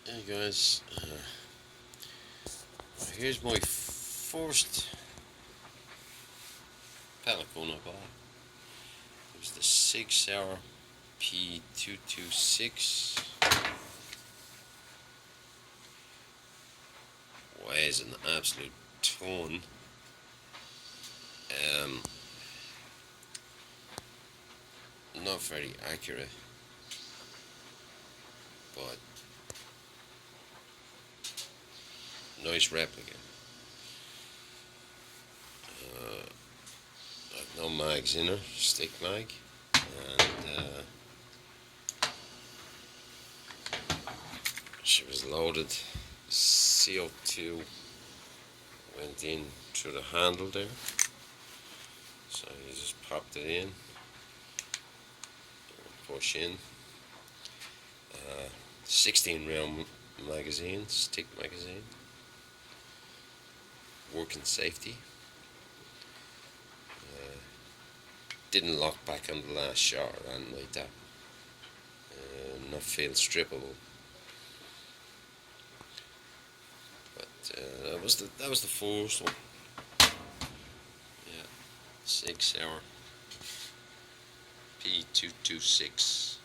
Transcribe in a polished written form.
Hey guys, here's my first Pelican I bought. It was the 6 hour P226. Weighs an absolute ton. Um, Not very accurate, but nice replica. I've no mags in her, stick mag, and she was loaded. CO2 went in through the handle there, so you just popped it in, push in. 16 round magazine, stick magazine, working safety. Didn't lock back on the last shot or anything like that. Not field strippable. But that was the first one. Yeah, 6 hour P226.